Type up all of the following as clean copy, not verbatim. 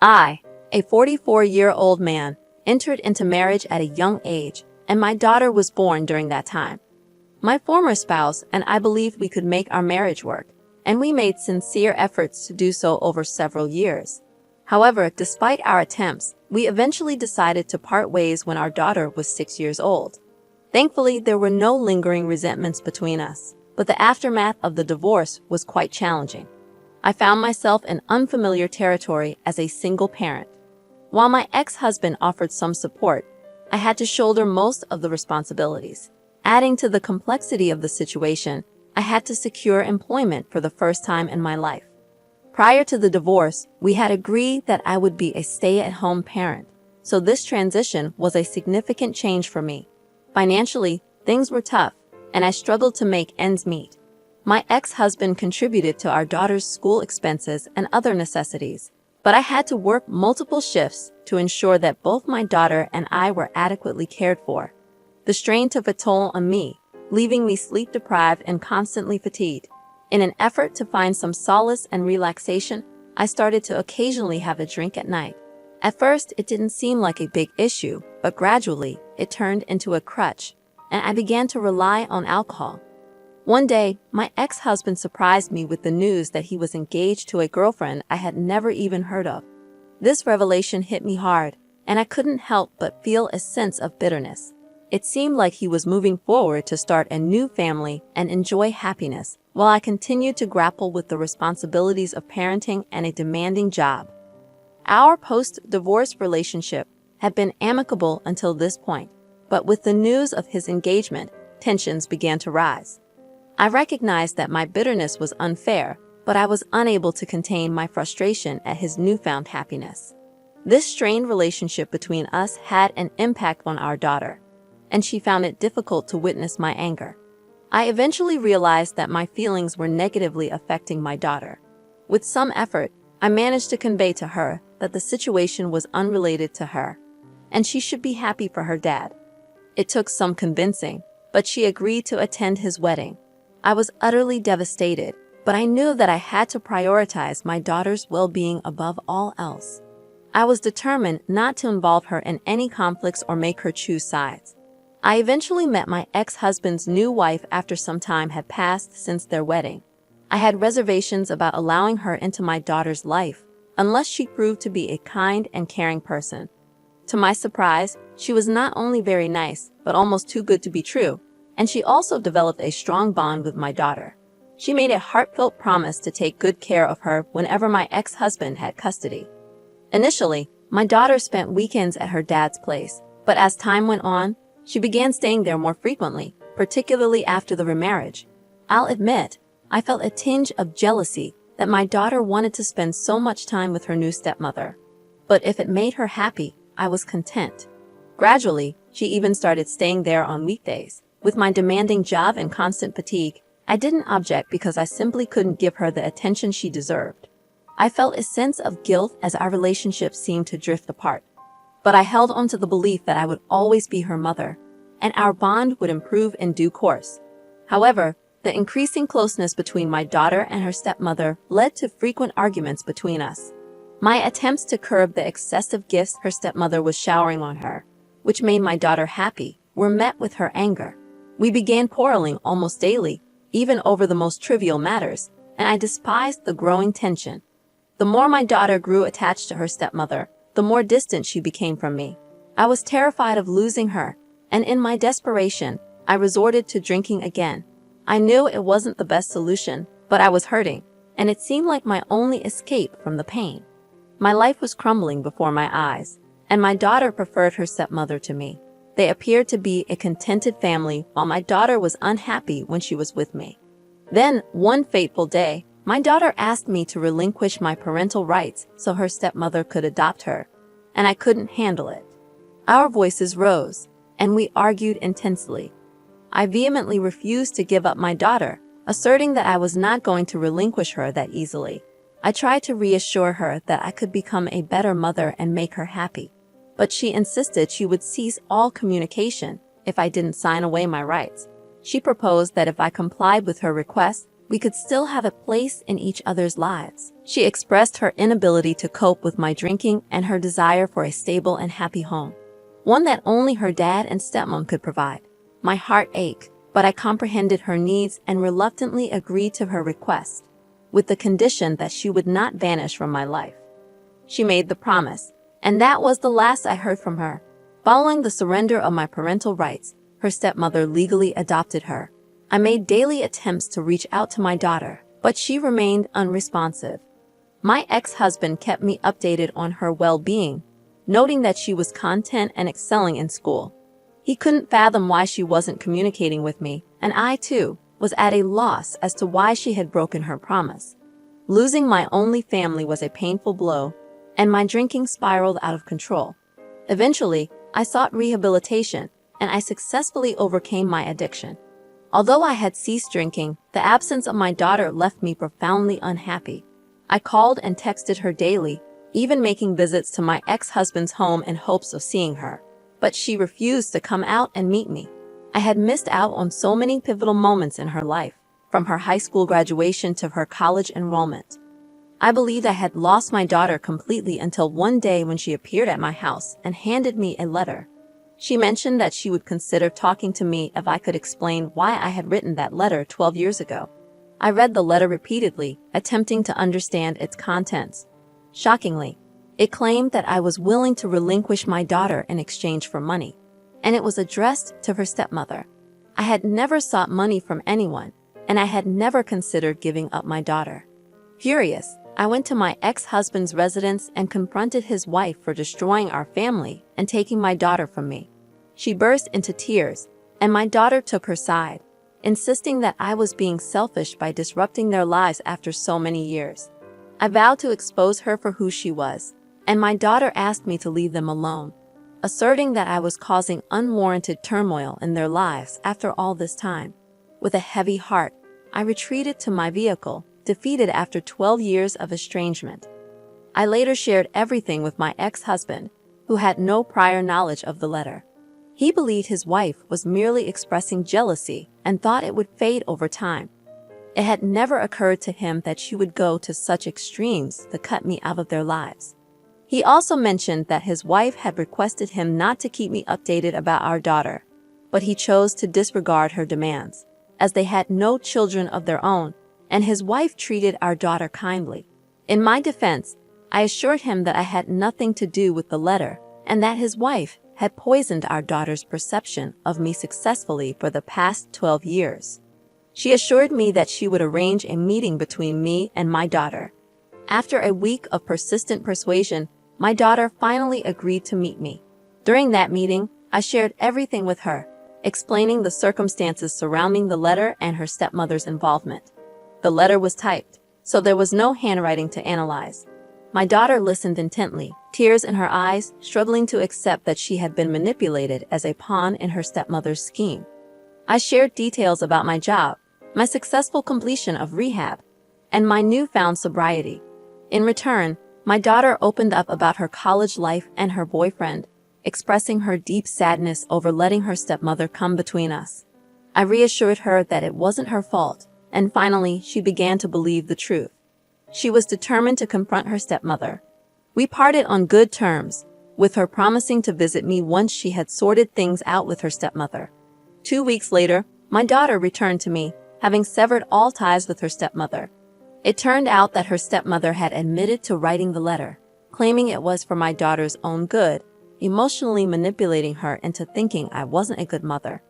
I, a 44-year-old man, entered into marriage at a young age, and my daughter was born during that time. My former spouse and I believed we could make our marriage work, and we made sincere efforts to do so over several years. However, despite our attempts, we eventually decided to part ways when our daughter was 6 years old. Thankfully, there were no lingering resentments between us, but the aftermath of the divorce was quite challenging. I found myself in unfamiliar territory as a single parent. While my ex-husband offered some support, I had to shoulder most of the responsibilities. Adding to the complexity of the situation, I had to secure employment for the first time in my life. Prior to the divorce, we had agreed that I would be a stay-at-home parent, so this transition was a significant change for me. Financially, things were tough, and I struggled to make ends meet. My ex-husband contributed to our daughter's school expenses and other necessities, but I had to work multiple shifts to ensure that both my daughter and I were adequately cared for. The strain took a toll on me, leaving me sleep-deprived and constantly fatigued. In an effort to find some solace and relaxation, I started to occasionally have a drink at night. At first, it didn't seem like a big issue, but gradually, it turned into a crutch, and I began to rely on alcohol. One day, my ex-husband surprised me with the news that he was engaged to a girlfriend I had never even heard of. This revelation hit me hard, and I couldn't help but feel a sense of bitterness. It seemed like he was moving forward to start a new family and enjoy happiness, while I continued to grapple with the responsibilities of parenting and a demanding job. Our post-divorce relationship had been amicable until this point, but with the news of his engagement, tensions began to rise. I recognized that my bitterness was unfair, but I was unable to contain my frustration at his newfound happiness. This strained relationship between us had an impact on our daughter, and she found it difficult to witness my anger. I eventually realized that my feelings were negatively affecting my daughter. With some effort, I managed to convey to her that the situation was unrelated to her, and she should be happy for her dad. It took some convincing, but she agreed to attend his wedding. I was utterly devastated, but I knew that I had to prioritize my daughter's well-being above all else. I was determined not to involve her in any conflicts or make her choose sides. I eventually met my ex-husband's new wife after some time had passed since their wedding. I had reservations about allowing her into my daughter's life, unless she proved to be a kind and caring person. To my surprise, she was not only very nice, but almost too good to be true, and she also developed a strong bond with my daughter. She made a heartfelt promise to take good care of her whenever my ex-husband had custody. Initially, my daughter spent weekends at her dad's place, but as time went on, she began staying there more frequently, particularly after the remarriage. I'll admit, I felt a tinge of jealousy that my daughter wanted to spend so much time with her new stepmother. But if it made her happy, I was content. Gradually, she even started staying there on weekdays. With my demanding job and constant fatigue, I didn't object because I simply couldn't give her the attention she deserved. I felt a sense of guilt as our relationship seemed to drift apart. But I held on to the belief that I would always be her mother, and our bond would improve in due course. However, the increasing closeness between my daughter and her stepmother led to frequent arguments between us. My attempts to curb the excessive gifts her stepmother was showering on her, which made my daughter happy, were met with her anger. We began quarreling almost daily, even over the most trivial matters, and I despised the growing tension. The more my daughter grew attached to her stepmother, the more distant she became from me. I was terrified of losing her, and in my desperation, I resorted to drinking again. I knew it wasn't the best solution, but I was hurting, and it seemed like my only escape from the pain. My life was crumbling before my eyes, and my daughter preferred her stepmother to me. They appeared to be a contented family while my daughter was unhappy when she was with me. Then, one fateful day, my daughter asked me to relinquish my parental rights so her stepmother could adopt her, and I couldn't handle it. Our voices rose, and we argued intensely. I vehemently refused to give up my daughter, asserting that I was not going to relinquish her that easily. I tried to reassure her that I could become a better mother and make her happy, but she insisted she would cease all communication if I didn't sign away my rights. She proposed that if I complied with her request, we could still have a place in each other's lives. She expressed her inability to cope with my drinking and her desire for a stable and happy home, one that only her dad and stepmom could provide. My heart ached, but I comprehended her needs and reluctantly agreed to her request, with the condition that she would not vanish from my life. She made the promise, and that was the last I heard from her. Following the surrender of my parental rights, her stepmother legally adopted her. I made daily attempts to reach out to my daughter, but she remained unresponsive. My ex-husband kept me updated on her well-being, noting that she was content and excelling in school. He couldn't fathom why she wasn't communicating with me, and I, too, was at a loss as to why she had broken her promise. Losing my only family was a painful blow, and my drinking spiraled out of control. Eventually, I sought rehabilitation, and I successfully overcame my addiction. Although I had ceased drinking, the absence of my daughter left me profoundly unhappy. I called and texted her daily, even making visits to my ex-husband's home in hopes of seeing her. But she refused to come out and meet me. I had missed out on so many pivotal moments in her life, from her high school graduation to her college enrollment. I believed I had lost my daughter completely until one day when she appeared at my house and handed me a letter. She mentioned that she would consider talking to me if I could explain why I had written that letter 12 years ago. I read the letter repeatedly, attempting to understand its contents. Shockingly, it claimed that I was willing to relinquish my daughter in exchange for money, and it was addressed to her stepmother. I had never sought money from anyone, and I had never considered giving up my daughter. Furious, I went to my ex-husband's residence and confronted his wife for destroying our family and taking my daughter from me. She burst into tears, and my daughter took her side, insisting that I was being selfish by disrupting their lives after so many years. I vowed to expose her for who she was, and my daughter asked me to leave them alone, asserting that I was causing unwarranted turmoil in their lives after all this time. With a heavy heart, I retreated to my vehicle, defeated after 12 years of estrangement. I later shared everything with my ex-husband, who had no prior knowledge of the letter. He believed his wife was merely expressing jealousy and thought it would fade over time. It had never occurred to him that she would go to such extremes to cut me out of their lives. He also mentioned that his wife had requested him not to keep me updated about our daughter, but he chose to disregard her demands, as they had no children of their own, and his wife treated our daughter kindly. In my defense, I assured him that I had nothing to do with the letter, and that his wife had poisoned our daughter's perception of me successfully for the past 12 years. She assured me that she would arrange a meeting between me and my daughter. After a week of persistent persuasion, my daughter finally agreed to meet me. During that meeting, I shared everything with her, explaining the circumstances surrounding the letter and her stepmother's involvement. The letter was typed, so there was no handwriting to analyze. My daughter listened intently, tears in her eyes, struggling to accept that she had been manipulated as a pawn in her stepmother's scheme. I shared details about my job, my successful completion of rehab, and my newfound sobriety. In return, my daughter opened up about her college life and her boyfriend, expressing her deep sadness over letting her stepmother come between us. I reassured her that it wasn't her fault, and finally she began to believe the truth. She was determined to confront her stepmother. We parted on good terms, with her promising to visit me once she had sorted things out with her stepmother. 2 weeks later, my daughter returned to me, having severed all ties with her stepmother. It turned out that her stepmother had admitted to writing the letter, claiming it was for my daughter's own good, emotionally manipulating her into thinking I wasn't a good mother.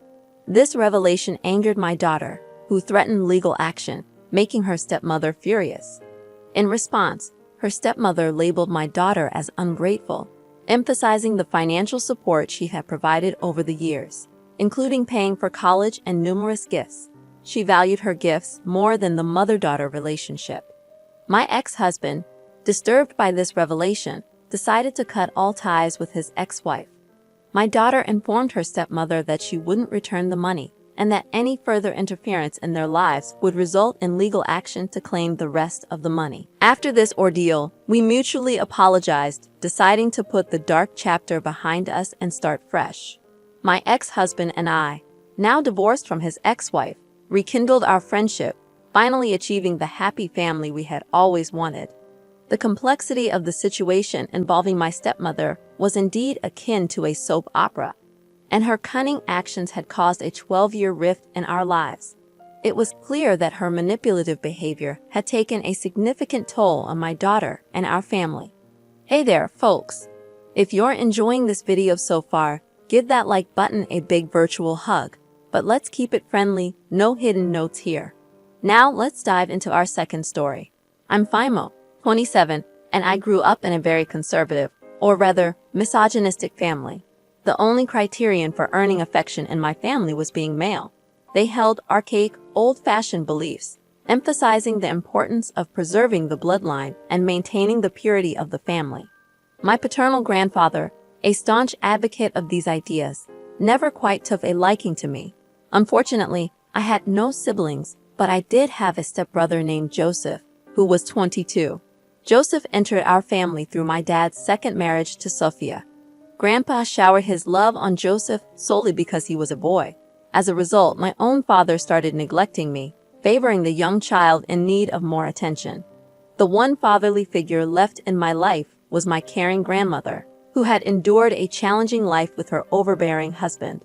This revelation angered my daughter, who threatened legal action, making her stepmother furious. In response, her stepmother labeled my daughter as ungrateful, emphasizing the financial support she had provided over the years, including paying for college and numerous gifts. She valued her gifts more than the mother-daughter relationship. My ex-husband, disturbed by this revelation, decided to cut all ties with his ex-wife. My daughter informed her stepmother that she wouldn't return the money, and that any further interference in their lives would result in legal action to claim the rest of the money. After this ordeal, we mutually apologized, deciding to put the dark chapter behind us and start fresh. My ex-husband and I, now divorced from his ex-wife, rekindled our friendship, finally achieving the happy family we had always wanted. The complexity of the situation involving my stepmother was indeed akin to a soap opera, and her cunning actions had caused a 12-year rift in our lives. It was clear that her manipulative behavior had taken a significant toll on my daughter and our family. Hey there, folks! If you're enjoying this video so far, give that like button a big virtual hug. But let's keep it friendly, no hidden notes here. Now let's dive into our second story. I'm Fimo, 27, and I grew up in a very conservative, or rather, misogynistic family. The only criterion for earning affection in my family was being male. They held archaic, old-fashioned beliefs, emphasizing the importance of preserving the bloodline and maintaining the purity of the family. My paternal grandfather, a staunch advocate of these ideas, never quite took a liking to me. Unfortunately, I had no siblings, but I did have a stepbrother named Joseph, who was 22. Joseph entered our family through my dad's second marriage to Sophia. Grandpa showered his love on Joseph solely because he was a boy. As a result, my own father started neglecting me, favoring the young child in need of more attention. The one fatherly figure left in my life was my caring grandmother, who had endured a challenging life with her overbearing husband.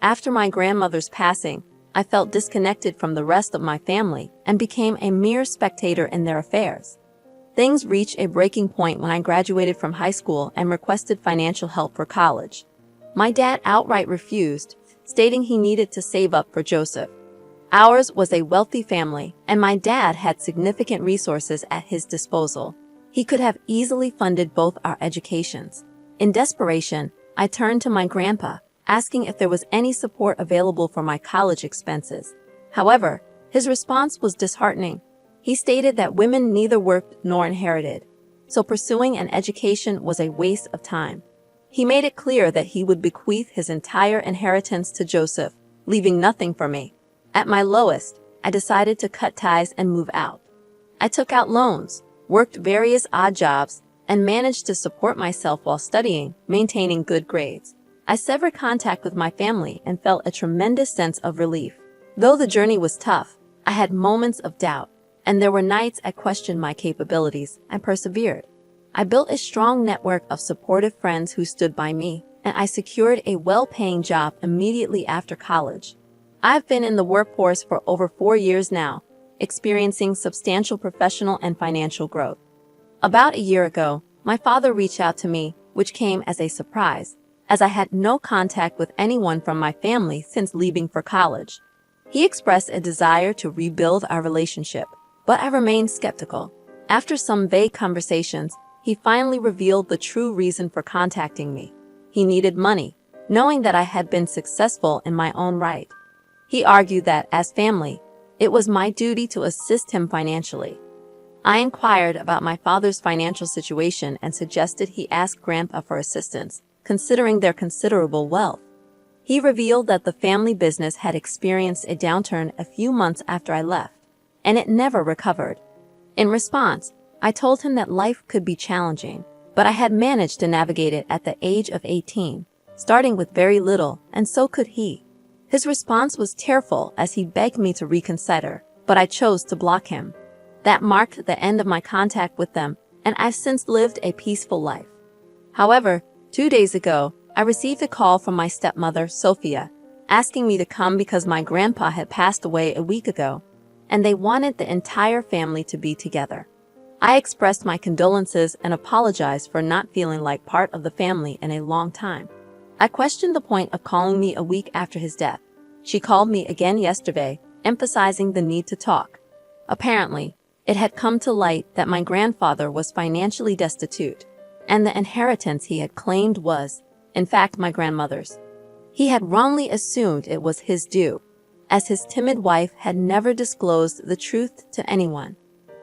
After my grandmother's passing, I felt disconnected from the rest of my family and became a mere spectator in their affairs. Things reached a breaking point when I graduated from high school and requested financial help for college. My dad outright refused, stating he needed to save up for Joseph. Ours was a wealthy family, and my dad had significant resources at his disposal. He could have easily funded both our educations. In desperation, I turned to my grandpa, asking if there was any support available for my college expenses. However, his response was disheartening. He stated that women neither worked nor inherited, so pursuing an education was a waste of time. He made it clear that he would bequeath his entire inheritance to Joseph, leaving nothing for me. At my lowest, I decided to cut ties and move out. I took out loans, worked various odd jobs, and managed to support myself while studying, maintaining good grades. I severed contact with my family and felt a tremendous sense of relief. Though the journey was tough, I had moments of doubt, and there were nights I questioned my capabilities and persevered. I built a strong network of supportive friends who stood by me, and I secured a well-paying job immediately after college. I've been in the workforce for over 4 years now, experiencing substantial professional and financial growth. About a year ago, my father reached out to me, which came as a surprise, as I had no contact with anyone from my family since leaving for college. He expressed a desire to rebuild our relationship, but I remained skeptical. After some vague conversations, he finally revealed the true reason for contacting me. He needed money, knowing that I had been successful in my own right. He argued that, as family, it was my duty to assist him financially. I inquired about my father's financial situation and suggested he ask Grandpa for assistance, considering their considerable wealth. He revealed that the family business had experienced a downturn a few months after I left, and it never recovered. In response, I told him that life could be challenging, but I had managed to navigate it at the age of 18, starting with very little, and so could he. His response was tearful as he begged me to reconsider, but I chose to block him. That marked the end of my contact with them, and I've since lived a peaceful life. However, 2 days ago, I received a call from my stepmother, Sophia, asking me to come because my grandpa had passed away a week ago, and they wanted the entire family to be together. I expressed my condolences and apologized for not feeling like part of the family in a long time. I questioned the point of calling me a week after his death. She called me again yesterday, emphasizing the need to talk. Apparently, it had come to light that my grandfather was financially destitute, and the inheritance he had claimed was, in fact, my grandmother's. He had wrongly assumed it was his due, as his timid wife had never disclosed the truth to anyone.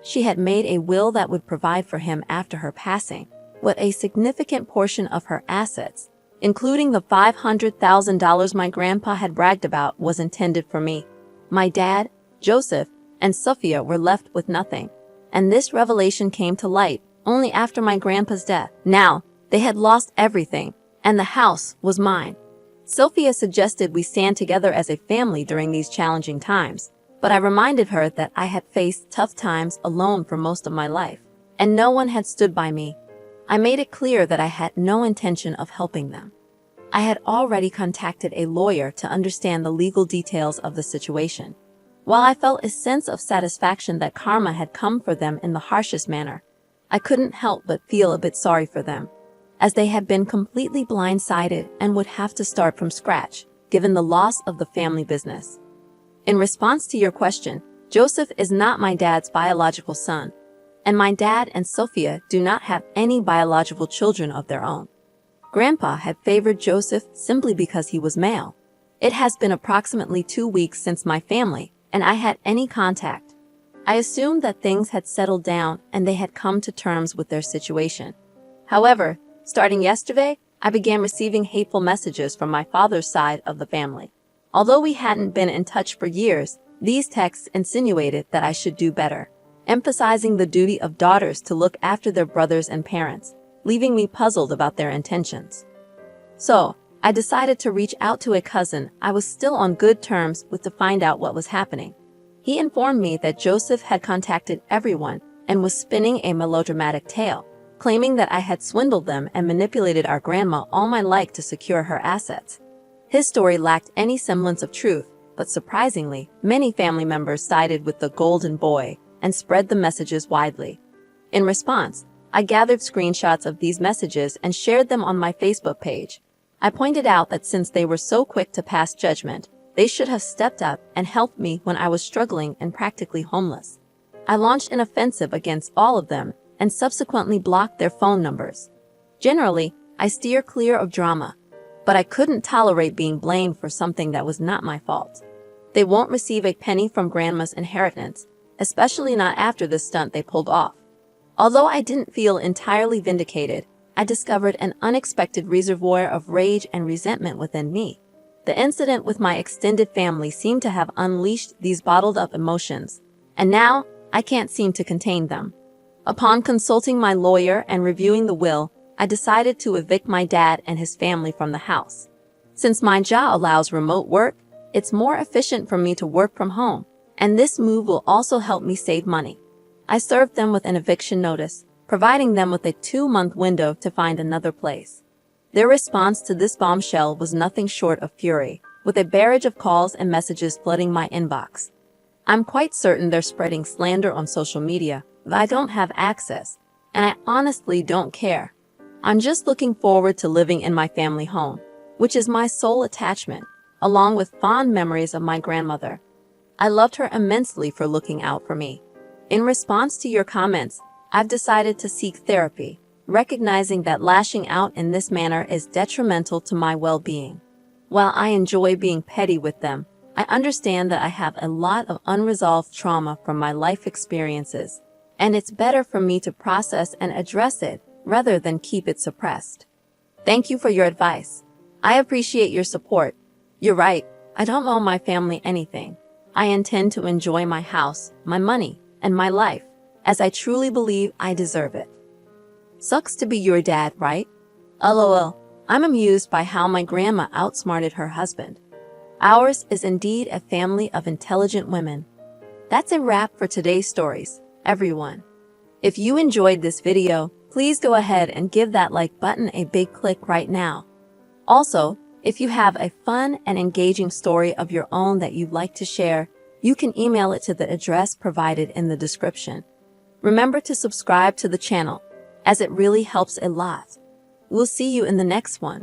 She had made a will that would provide for him after her passing, with a significant portion of her assets, including the $500,000 my grandpa had bragged about, was intended for me. My dad, Joseph, and Sophia were left with nothing, and this revelation came to light only after my grandpa's death. Now, they had lost everything, and the house was mine. Sophia suggested we stand together as a family during these challenging times, but I reminded her that I had faced tough times alone for most of my life, and no one had stood by me. I made it clear that I had no intention of helping them. I had already contacted a lawyer to understand the legal details of the situation. While I felt a sense of satisfaction that karma had come for them in the harshest manner, I couldn't help but feel a bit sorry for them, as they had been completely blindsided and would have to start from scratch, given the loss of the family business. In response to your question, Joseph is not my dad's biological son, and my dad and Sophia do not have any biological children of their own. Grandpa had favored Joseph simply because he was male. It has been approximately 2 weeks since my family and I had any contact. I assumed that things had settled down and they had come to terms with their situation. However, starting yesterday, I began receiving hateful messages from my father's side of the family. Although we hadn't been in touch for years, these texts insinuated that I should do better, emphasizing the duty of daughters to look after their brothers and parents, leaving me puzzled about their intentions. So, I decided to reach out to a cousin I was still on good terms with to find out what was happening. He informed me that Joseph had contacted everyone and was spinning a melodramatic tale, claiming that I had swindled them and manipulated our grandma all my life to secure her assets. His story lacked any semblance of truth, but surprisingly, many family members sided with the golden boy and spread the messages widely. In response, I gathered screenshots of these messages and shared them on my Facebook page. I pointed out that since they were so quick to pass judgment, they should have stepped up and helped me when I was struggling and practically homeless. I launched an offensive against all of them and subsequently blocked their phone numbers. Generally, I steer clear of drama, but I couldn't tolerate being blamed for something that was not my fault. They won't receive a penny from grandma's inheritance, especially not after the stunt they pulled off. Although I didn't feel entirely vindicated, I discovered an unexpected reservoir of rage and resentment within me. The incident with my extended family seemed to have unleashed these bottled-up emotions, and now I can't seem to contain them. Upon consulting my lawyer and reviewing the will, I decided to evict my dad and his family from the house. Since my job allows remote work, it's more efficient for me to work from home, and this move will also help me save money. I served them with an eviction notice, providing them with a 2-month window to find another place. Their response to this bombshell was nothing short of fury, with a barrage of calls and messages flooding my inbox. I'm quite certain they're spreading slander on social media, but I don't have access, and I honestly don't care. I'm just looking forward to living in my family home, which is my sole attachment, along with fond memories of my grandmother. I loved her immensely for looking out for me. In response to your comments, I've decided to seek therapy, recognizing that lashing out in this manner is detrimental to my well-being. While I enjoy being petty with them, I understand that I have a lot of unresolved trauma from my life experiences, and it's better for me to process and address it rather than keep it suppressed. Thank you for your advice. I appreciate your support. You're right, I don't owe my family anything. I intend to enjoy my house, my money, and my life, as I truly believe I deserve it. Sucks to be your dad, right? LOL, I'm amused by how my grandma outsmarted her husband. Ours is indeed a family of intelligent women. That's a wrap for today's stories, everyone. If you enjoyed this video, please go ahead and give that like button a big click right now. Also, if you have a fun and engaging story of your own that you'd like to share, you can email it to the address provided in the description. Remember to subscribe to the channel, as it really helps a lot. We'll see you in the next one.